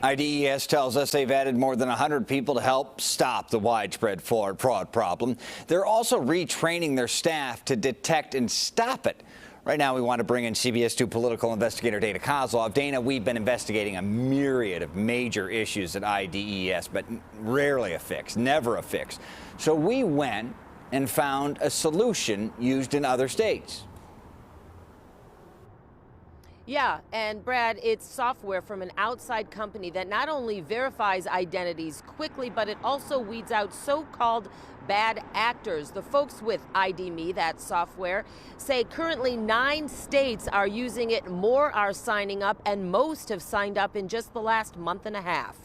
IDES tells us they've added more than 100 people to help stop the widespread fraud problem. They're also retraining their staff to detect and stop it. Right now, we want to bring in CBS 2 political investigator Dana Kozlov. Dana, we've been investigating a myriad of major issues at IDES, but rarely a fix, never a fix. So we went and found a solution used in other states. Yeah, and Brad, it's software from an outside company that not only verifies identities quickly, but it also weeds out so-called bad actors. The folks with ID.me, that software, say currently 9 states are using it, more are signing up, and most have signed up in just the last month and a half.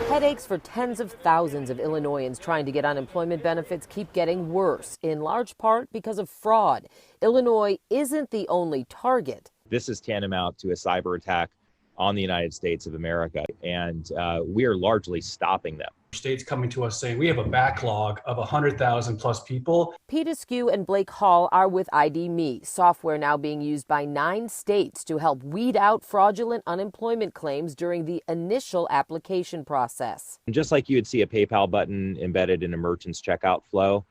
Headaches for tens of thousands of Illinoisans trying to get unemployment benefits keep getting worse, in large part because of fraud. Illinois isn't the only target. This is tantamount to a cyber attack on the United States of America, and we are largely stopping them. States coming to us saying we have a backlog of 100,000 plus people. Pete Askew and Blake Hall are with ID.me, software now being used by 9 states to help weed out fraudulent unemployment claims during the initial application process. And just like you would see a PayPal button embedded in a merchant's checkout flow,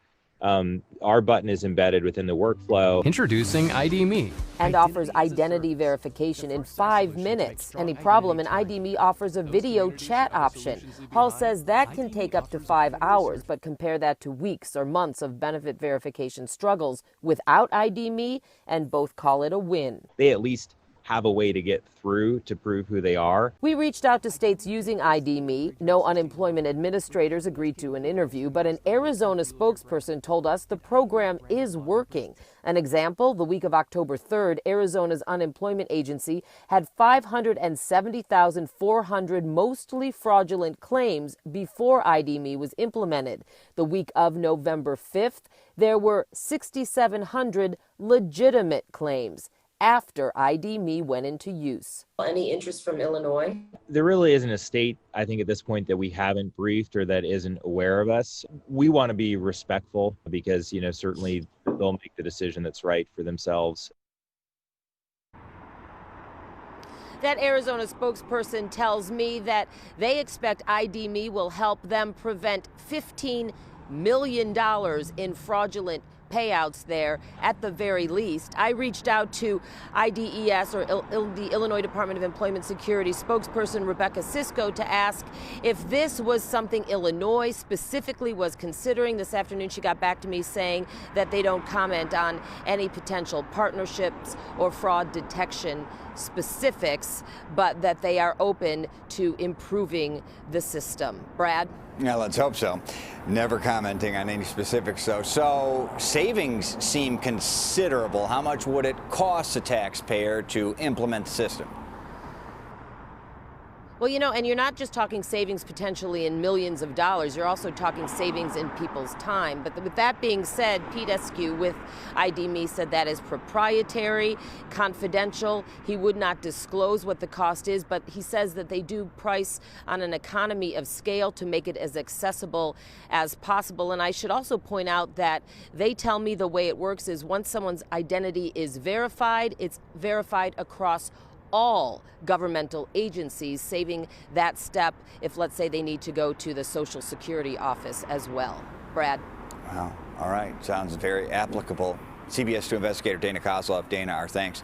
our button is embedded within the workflow. Introducing ID.me. And offers identity verification in 5 minutes. Any problem, and ID.me offers a video chat option. Hall says that can take up to 5 hours, but compare that to weeks or months of benefit verification struggles without ID.me, and both call it a win. They at least have a way to get through to prove who they are. We reached out to states using ID.me. No unemployment administrators agreed to an interview, but an Arizona spokesperson told us the program is working. An example, the week of October 3rd, Arizona's unemployment agency had 570,400 mostly fraudulent claims before ID.me was implemented. The week of November 5th, there were 6,700 legitimate claims after ID.me went into use. Any interest from Illinois? There really isn't a state, I think, at this point that we haven't briefed or that isn't aware of us. We want to be respectful because, certainly they'll make the decision that's right for themselves. That Arizona spokesperson tells me that they expect ID.me will help them prevent $15 million in fraudulent payouts there at the very least. I reached out to IDES, or the Illinois Department of Employment Security spokesperson Rebecca Sisko, to ask if this was something Illinois specifically was considering. This afternoon she got back to me saying that they don't comment on any potential partnerships or fraud detection specifics, but that they are open to improving the system. Brad? Yeah, let's hope so. Never commenting on any specifics, though. So savings seem considerable. How much would it cost a taxpayer to implement the system? Well, and you're not just talking savings potentially in millions of dollars. You're also talking savings in people's time. But with that being said, Pete Askew with ID.me said that is proprietary, confidential. He would not disclose what the cost is, but he says that they do price on an economy of scale to make it as accessible as possible. And I should also point out that they tell me the way it works is once someone's identity is verified, it's verified across all governmental agencies, saving that step if, let's say, they need to go to the Social Security office as well. Brad? Wow. All right. Sounds very applicable. CBS 2 investigator Dana Kozlov. Dana, our thanks.